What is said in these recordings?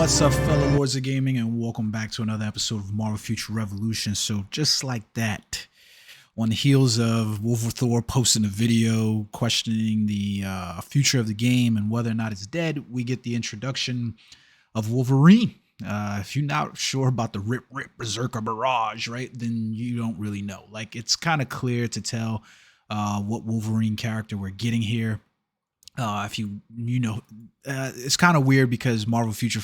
What's up, fellow lords of gaming, and welcome back to another episode of Marvel Future Revolution. So just like that, on the heels of Thor posting a video questioning the future of the game and whether or not it's dead, we get the introduction of Wolverine. If you're not sure about the Rip Berserker Barrage, right, then you don't really know. Like, it's kind of clear to tell what Wolverine character we're getting here. If you know, it's kind of weird because Marvel Future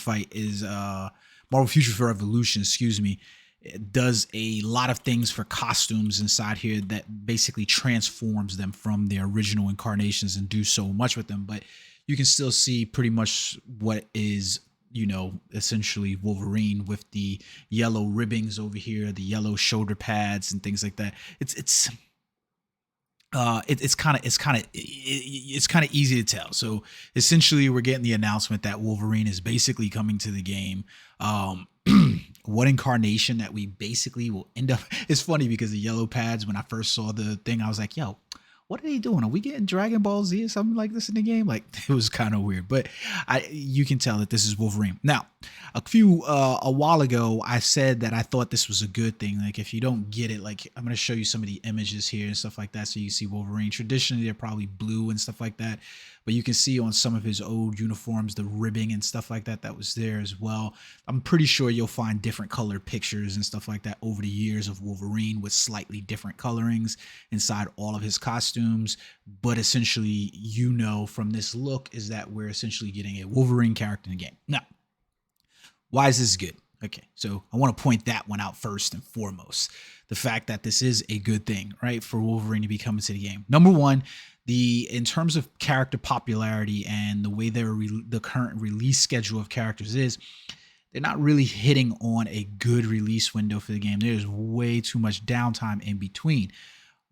Revolution, excuse me, it does a lot of things for costumes inside here that basically transforms them from their original incarnations and do so much with them. But you can still see pretty much what is, you know, essentially Wolverine with the yellow ribbings over here, the yellow shoulder pads and things like that. It's kind of easy to tell. So essentially, we're getting the announcement that Wolverine is basically coming to the game. What incarnation that we basically will end up. It's funny because the yellow pads, when I first saw the thing, I was like, yo, what are they doing? Are we getting Dragon Ball Z or something like this in the game? Like, it was kind of weird, but you can tell that this is Wolverine. Now, a while ago, I said that I thought this was a good thing. Like, if you don't get it, like, I'm going to show you some of the images here and stuff like that. So you see Wolverine. Traditionally, they're probably blue and stuff like that, but you can see on some of his old uniforms, the ribbing and stuff like that, that was there as well. I'm pretty sure you'll find different colored pictures and stuff like that over the years of Wolverine with slightly different colorings inside all of his costumes. But essentially, you know, from this look is that we're essentially getting a Wolverine character in the game. Now, why is this good? Okay, so I want to point that one out first and foremost. The fact that this is a good thing, right, for Wolverine to be coming to the game. Number one, in terms of character popularity and the way the current release schedule of characters is, they're not really hitting on a good release window for the game. There's way too much downtime in between.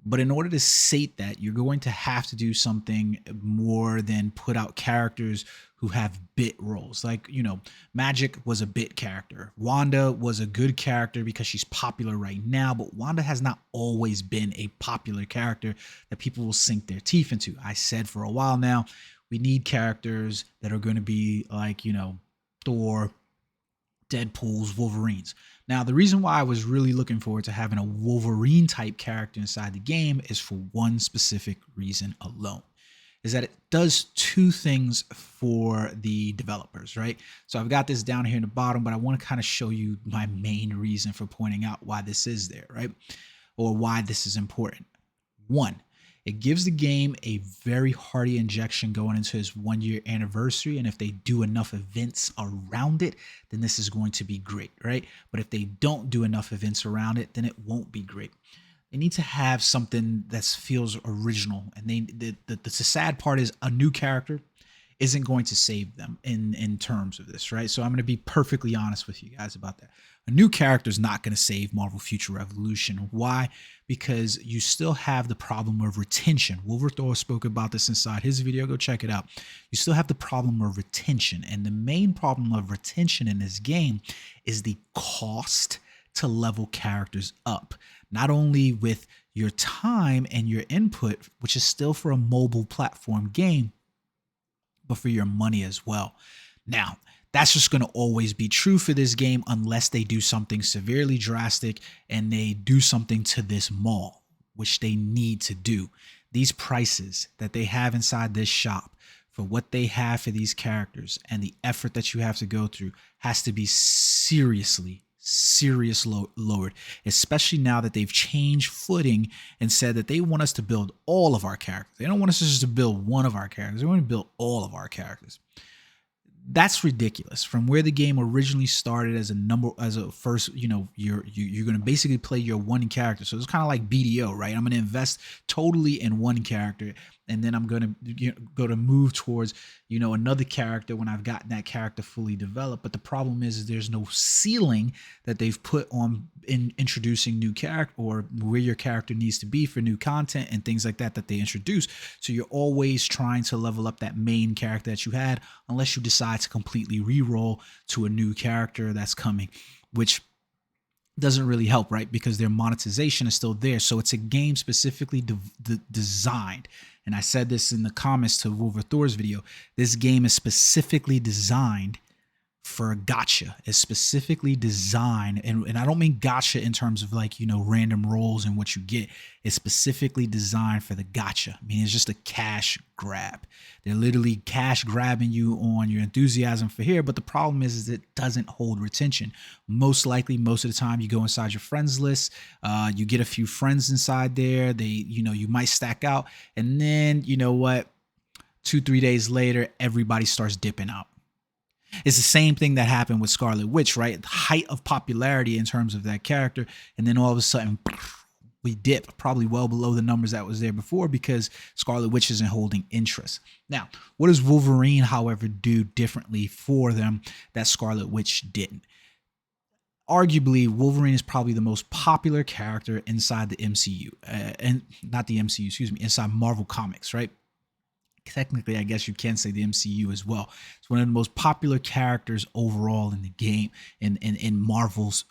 But in order to sate that, you're going to have to do something more than put out characters who have bit roles. Like, you know, Magic was a bit character. Wanda was a good character because she's popular right now, but Wanda has not always been a popular character that people will sink their teeth into. I said for a while now, we need characters that are going to be like, you know, Thor, Deadpool's, Wolverines. Now, the reason why I was really looking forward to having a Wolverine type character inside the game is for one specific reason alone, is that it does two things for the developers, right? So I've got this down here in the bottom, but I want to kind of show you my main reason for pointing out why this is there, right? Or why this is important. One, it gives the game a very hearty injection going into its 1 year anniversary. And if they do enough events around it, then this is going to be great, right? But if they don't do enough events around it, then it won't be great. They need to have something that feels original. And the sad part is a new character isn't going to save them in terms of this, right? So I'm going to be perfectly honest with you guys about that. A new character is not going to save Marvel Future Revolution. Why? Because you still have the problem of retention. Thor spoke about this inside his video. Go check it out. You still have the problem of retention. And the main problem of retention in this game is the cost to level characters up. Not only with your time and your input, which is still for a mobile platform game, but for your money as well. Now, that's just going to always be true for this game unless they do something severely drastic and they do something to this mall, which they need to do. These prices that they have inside this shop for what they have for these characters and the effort that you have to go through has to be seriously lowered, especially now that they've changed footing and said that they want us to build all of our characters. They don't want us just to build one of our characters. They want to build all of our characters. That's ridiculous. From where the game originally started as a first, you know, you're going to basically play your one character. So it's kind of like BDO, right? I'm going to invest totally in one character, and then I'm going to move towards, you know, another character when I've gotten that character fully developed. But the problem is there's no ceiling that they've put on in introducing new character or where your character needs to be for new content and things like that they introduce. So you're always trying to level up that main character that you had, unless you decide to completely re-roll to a new character that's coming, which doesn't really help, right? Because their monetization is still there. So it's a game specifically designed. And I said this in the comments to Thor's video. This game is specifically designed for gotcha. It's specifically designed, and I don't mean gotcha in terms of like, you know, random rolls and what you get. It's specifically designed for the gotcha. I mean, it's just a cash grab. They're literally cash grabbing you on your enthusiasm for here, but the problem is it doesn't hold retention. Most likely, most of the time, you go inside your friends list, you get a few friends inside there. They, you know, you might stack out, and then, you know what, 2-3 days later, everybody starts dipping out. It's the same thing that happened with Scarlet Witch, right? The height of popularity in terms of that character, and then all of a sudden we dip probably well below the numbers that was there before because Scarlet Witch isn't holding interest. Now, what does Wolverine, however, do differently for them that Scarlet Witch didn't? Arguably, Wolverine is probably the most popular character inside the MCU, and not the MCU, excuse me, inside Marvel Comics, right? Technically, I guess you can say the MCU as well. It's one of the most popular characters overall in the game, in Marvel's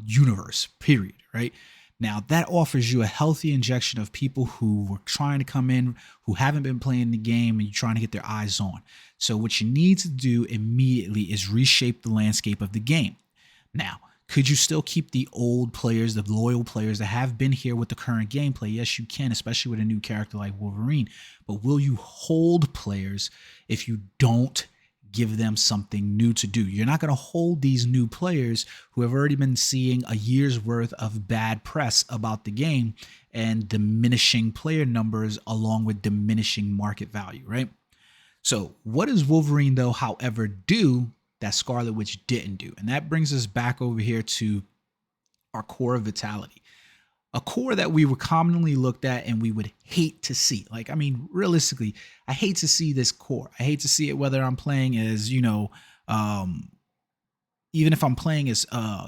universe, period, right? Now, that offers you a healthy injection of people who were trying to come in, who haven't been playing the game, and you're trying to get their eyes on. So what you need to do immediately is reshape the landscape of the game. Now, could you still keep the old players, the loyal players that have been here with the current gameplay? Yes, you can, especially with a new character like Wolverine. But will you hold players if you don't give them something new to do? You're not going to hold these new players who have already been seeing a year's worth of bad press about the game and diminishing player numbers along with diminishing market value, right? So what does Wolverine, though, however, do that Scarlet Witch didn't do? And that brings us back over here to our core of vitality, a core that we were commonly looked at and we would hate to see. Like, I mean, realistically, I hate to see this core. I hate to see it whether I'm playing as, you know, even if I'm playing as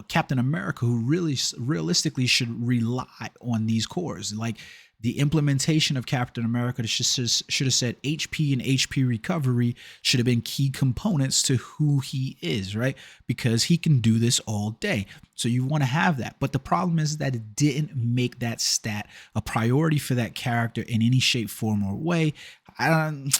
Captain America, who really realistically should rely on these cores. Like, the implementation of Captain America should have said HP and HP recovery should have been key components to who he is, right? Because he can do this all day. So you want to have that. But the problem is that it didn't make that stat a priority for that character in any shape, form, or way.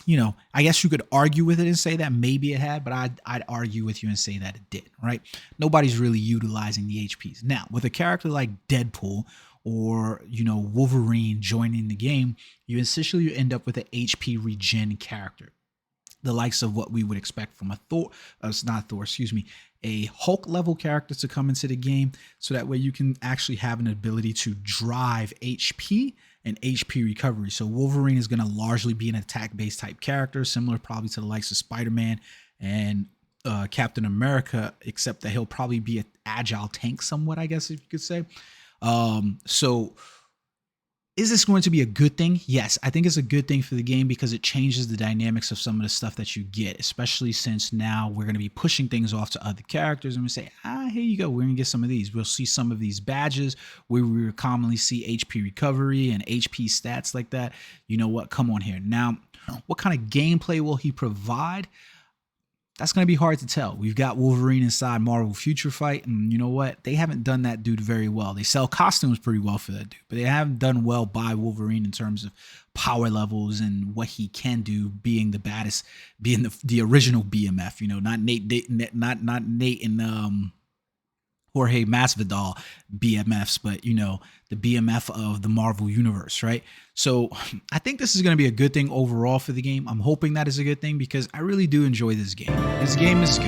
You know, I guess you could argue with it and say that maybe it had, but I'd argue with you and say that it didn't, right? Nobody's really utilizing the HPs. Now, with a character like Deadpool, or, you know, Wolverine joining the game, you essentially end up with an HP regen character, the likes of what we would expect from a a Hulk level character to come into the game, so that way you can actually have an ability to drive HP and HP recovery. So Wolverine is going to largely be an attack-based type character, similar probably to the likes of Spider-Man and Captain America, except that he'll probably be an agile tank somewhat, I guess, if you could say. So is this going to be a good thing? Yes, I think it's a good thing for the game because it changes the dynamics of some of the stuff that you get, especially since now we're going to be pushing things off to other characters and we say, here you go. We're going to get some of these. We'll see some of these badges where we commonly see HP recovery and HP stats like that. You know what? Come on here. Now, what kind of gameplay will he provide? That's going to be hard to tell. We've got Wolverine inside Marvel Future Fight, and you know what? They haven't done that dude very well. They sell costumes pretty well for that dude, but they haven't done well by Wolverine in terms of power levels and what he can do, being the baddest, being the original BMF. You know, not Nate and Jorge Masvidal BMFs, but, you know, the BMF of the Marvel universe, right? So I think this is going to be a good thing overall for the game. I'm hoping that is a good thing because I really do enjoy this game. This game is good.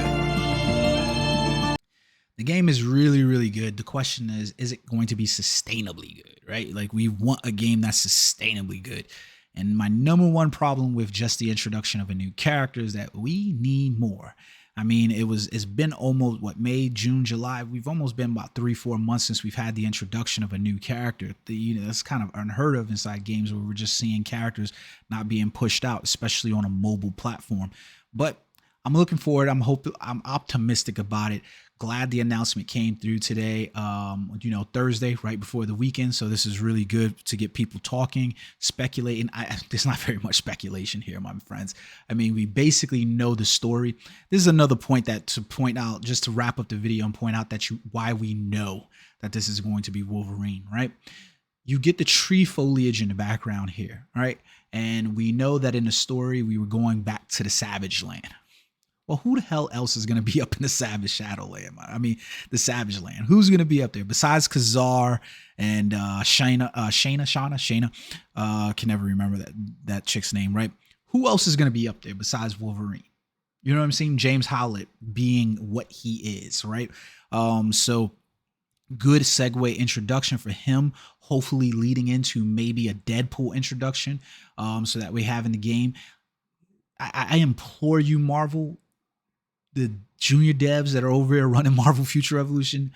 The game is really, really good. The question is it going to be sustainably good, right? Like, we want a game that's sustainably good. And my number one problem with just the introduction of a new character is that we need more. I mean, it's been almost May, June, July. We've almost been about 3-4 months since we've had the introduction of a new character. That's kind of unheard of inside games where we're just seeing characters not being pushed out, especially on a mobile platform. But I'm looking forward. I'm optimistic about it. Glad the announcement came through today, you know, Thursday, right before the weekend. So this is really good to get people talking, speculating. There's not very much speculation here, my friends. I mean, we basically know the story. This is another point to point out, just to wrap up the video and point out why we know that this is going to be Wolverine, right? You get the tree foliage in the background here, right? And we know that in the story, we were going back to the Savage Land. Well, who the hell else is going to be up in the Savage Shadowland? I mean, the Savage Land. Who's going to be up there besides Khazar and Shayna? Can never remember that chick's name, right? Who else is going to be up there besides Wolverine? You know what I'm saying? James Howlett being what he is, right? So good segue introduction for him, hopefully leading into maybe a Deadpool introduction, so that we have in the game. I implore you, Marvel, the junior devs that are over here running Marvel Future Revolution,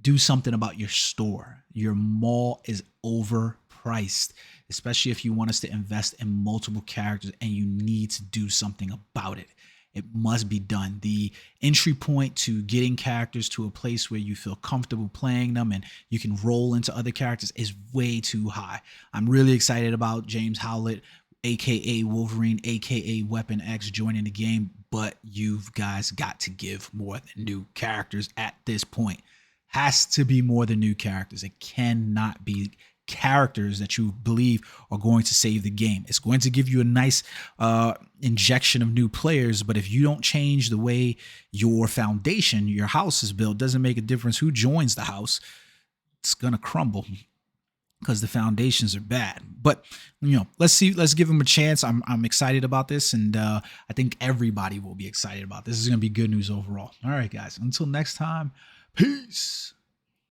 do something about your store. Your mall is overpriced, especially if you want us to invest in multiple characters, and you need to do something about it. It must be done. The entry point to getting characters to a place where you feel comfortable playing them and you can roll into other characters is way too high. I'm really excited about James Howlett, aka Wolverine, aka Weapon X, joining the game, but you guys got to give more than new characters at this point. Has to be more than new characters. It cannot be characters that you believe are going to save the game. It's going to give you a nice injection of new players, but if you don't change the way your foundation, your house is built, doesn't make a difference who joins the house. It's gonna crumble because the foundations are bad. But let's give them a chance. I'm excited about this, and I think everybody will be excited about this. This is gonna be good news overall. All right, guys. Until next time, peace.